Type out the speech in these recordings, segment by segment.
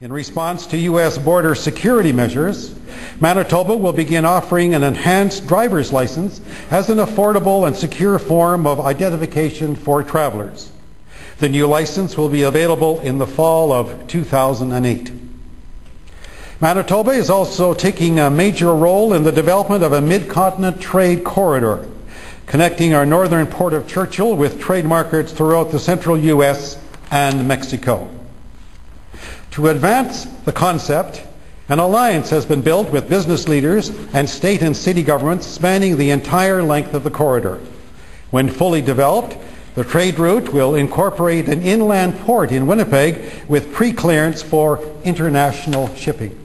In response to U.S. border security measures, Manitoba will begin offering an enhanced driver's license as an affordable and secure form of identification for travelers. The new license will be available in the fall of 2008. Manitoba is also taking a major role in the development of a mid-continent trade corridor, connecting our northern port of Churchill with trade markets throughout the central U.S. and Mexico. To advance the concept, an alliance has been built with business leaders and state and city governments spanning the entire length of the corridor. When fully developed, the trade route will incorporate an inland port in Winnipeg with pre-clearance for international shipping.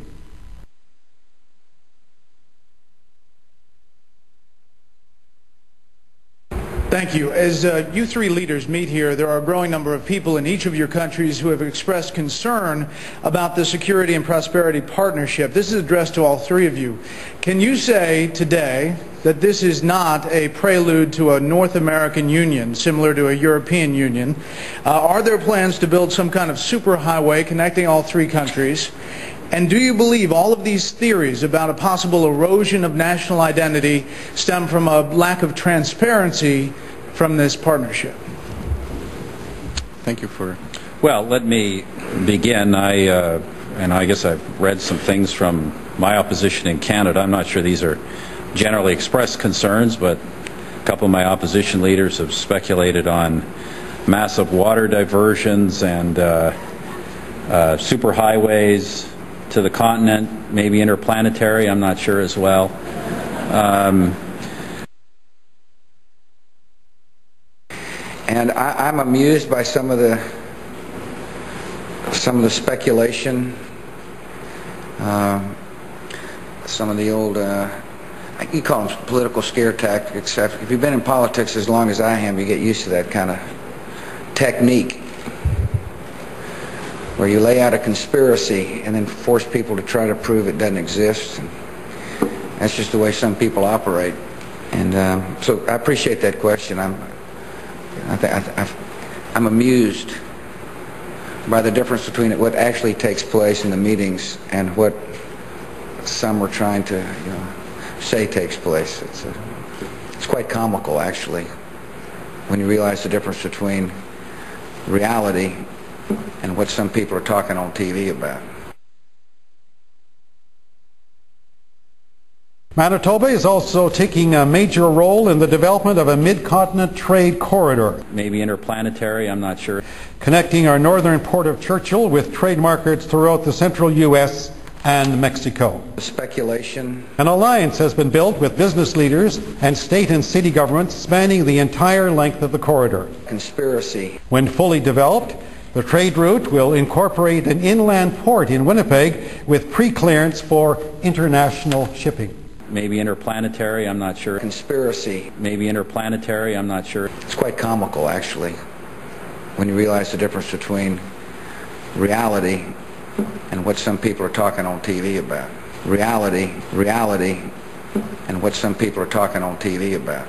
Thank you. As you three leaders meet here, there are a growing number of people in each of your countries who have expressed concern about the Security and Prosperity Partnership. This is addressed to all three of you. Can you say today that this is not a prelude to a North American Union, similar to a European Union? Are there plans to build some kind of superhighway connecting all three countries? And do you believe all of these theories about a possible erosion of national identity stem from a lack of transparency from this partnership? Thank you for... Well, let me begin. And I guess I've read some things from my opposition in Canada. I'm not sure these are generally expressed concerns, but a couple of my opposition leaders have speculated on massive water diversions and superhighways to the continent, maybe interplanetary, I'm not sure as well. And I'm amused by some of the speculation, some of the old, you call them political scare tactics. If you've been in politics as long as I am, you get used to that kind of technique, where you lay out a conspiracy and then force people to try to prove it doesn't exist. And that's just the way some people operate. And so I appreciate that question. I'm amused by the difference between what actually takes place in the meetings and what some are trying to say takes place. It's quite comical, actually, when you realize the difference between reality and what some people are talking on TV about. Manitoba is also taking a major role in the development of a mid-continent trade corridor. Maybe interplanetary, I'm not sure. Connecting our northern port of Churchill with trade markets throughout the central U.S. and Mexico. Speculation. An alliance has been built with business leaders and state and city governments spanning the entire length of the corridor. Conspiracy. When fully developed, the trade route will incorporate an inland port in Winnipeg with pre-clearance for international shipping. Maybe interplanetary, I'm not sure. Conspiracy. Maybe interplanetary, I'm not sure. It's quite comical, actually, when you realize the difference between reality and what some people are talking on TV about. Reality, and what some people are talking on TV about.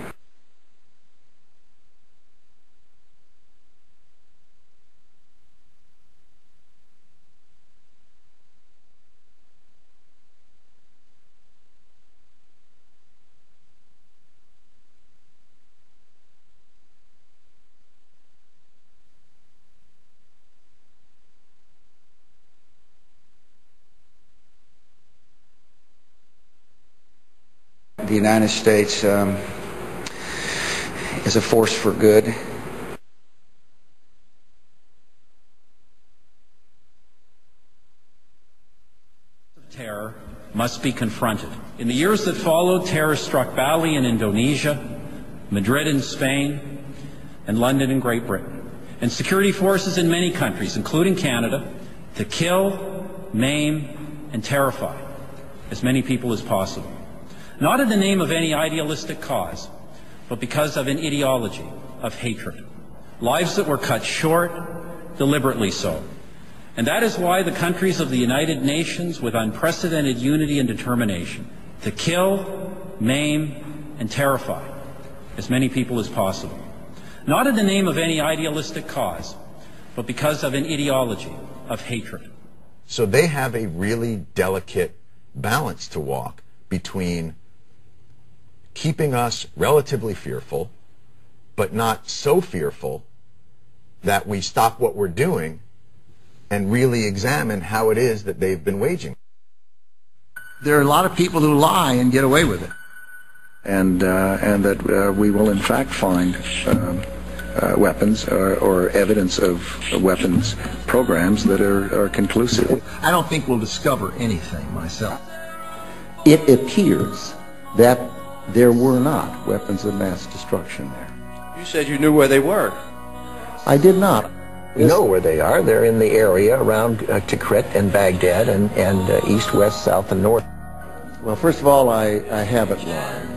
The United States is a force for good. Terror must be confronted. In the years that followed, terror struck Bali in Indonesia, Madrid in Spain, and London in Great Britain, and security forces in many countries, including Canada, to kill, maim, and terrify as many people as possible. Not in the name of any idealistic cause, but because of an ideology of hatred. Lives that were cut short, deliberately so. And that is why the countries of the United Nations, with unprecedented unity and determination, to kill, maim, and terrify as many people as possible. Not in the name of any idealistic cause, but because of an ideology of hatred. So they have a really delicate balance to walk between keeping us relatively fearful, but not so fearful that we stop what we're doing and really examine how it is that they've been waging. There are a lot of people who lie and get away with it. And that we will in fact find weapons or evidence of weapons programs that are conclusive. I don't think we'll discover anything myself. It appears that there were not weapons of mass destruction there. You said you knew where they were. I did not. We know where they are. They're in the area around Tikrit and Baghdad and east, west, south, and north. Well, first of all, I haven't lied.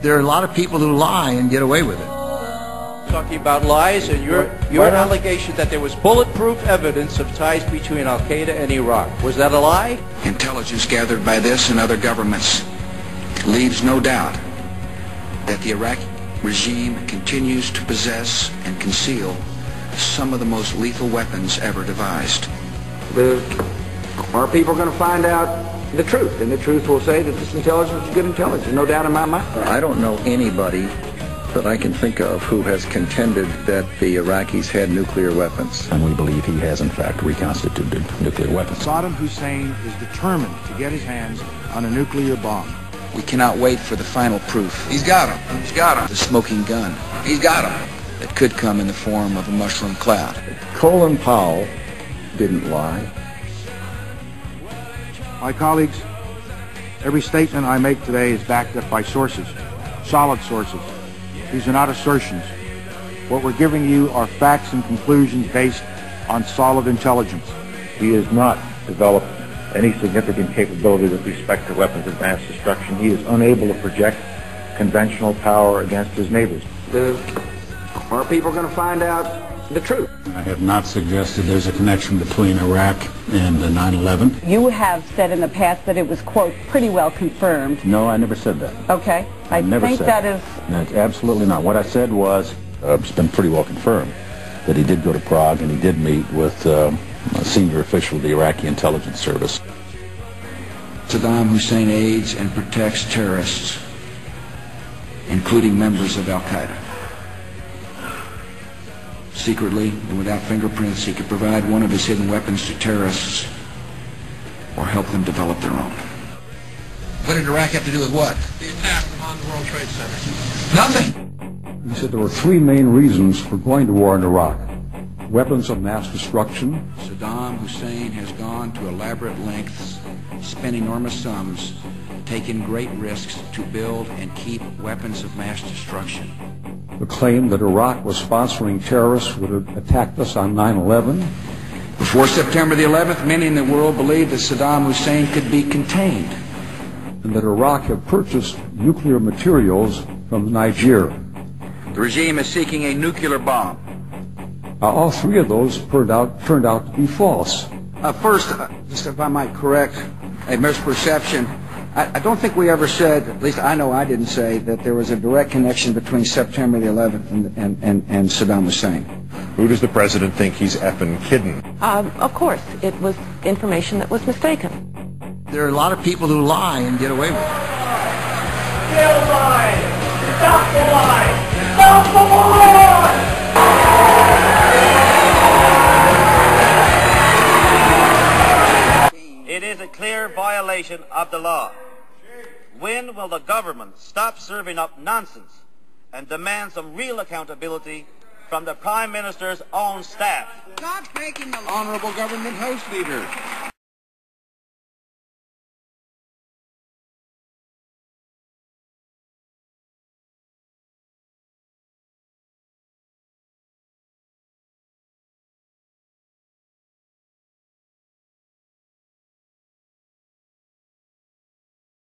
There are a lot of people who lie and get away with it. Talking about lies and your allegation that there was bulletproof evidence of ties between Al-Qaeda and Iraq. Was that a lie? Intelligence gathered by this and other governments leaves no doubt that the Iraqi regime continues to possess and conceal some of the most lethal weapons ever devised. Our people are going to find out the truth, and the truth will say that this intelligence is good intelligence, no doubt in my mind. I don't know anybody that I can think of who has contended that the Iraqis had nuclear weapons. And we believe he has, in fact, reconstituted nuclear weapons. Saddam Hussein is determined to get his hands on a nuclear bomb. We cannot wait for the final proof. He's got him. He's got him. The smoking gun. He's got him. That could come in the form of a mushroom cloud. Colin Powell didn't lie. My colleagues, every statement I make today is backed up by sources, solid sources. These are not assertions. What we're giving you are facts and conclusions based on solid intelligence. He has not developed any significant capability with respect to weapons of mass destruction. He is unable to project conventional power against his neighbors. Our people are going to find out the truth. I have not suggested there's a connection between Iraq and 9/11. You have said in the past that it was, quote, pretty well confirmed. No, I never said that. Okay. I never think said that is... No, it's absolutely not. What I said was, it's been pretty well confirmed that he did go to Prague and he did meet with a senior official of the Iraqi intelligence service. Saddam Hussein aids and protects terrorists, including members of Al-Qaeda. Secretly and without fingerprints, he could provide one of his hidden weapons to terrorists or help them develop their own. What did Iraq have to do with what? The attack on the World Trade Center. Nothing. He said there were three main reasons for going to war in Iraq. Weapons of mass destruction. Saddam Hussein has gone to elaborate lengths, spent enormous sums, taken great risks to build and keep weapons of mass destruction. The claim that Iraq was sponsoring terrorists who had attacked us on 9/11. Before September the 11th, many in the world believed that Saddam Hussein could be contained. And that Iraq had purchased nuclear materials from Nigeria. The regime is seeking a nuclear bomb. All three of those turned out to be false. First, just if I might correct a misperception, I don't think we ever said, at least I know I didn't say, that there was a direct connection between September the 11th and Saddam Hussein. Who does the president think he's effing kidding? Of course, it was information that was mistaken. There are a lot of people who lie and get away with it. Still lie! Stop the lie! Stop the lie! It is a clear violation of the law. When will the government stop serving up nonsense and demand some real accountability from the Prime Minister's own staff? Stop making the Honorable Government House Leader.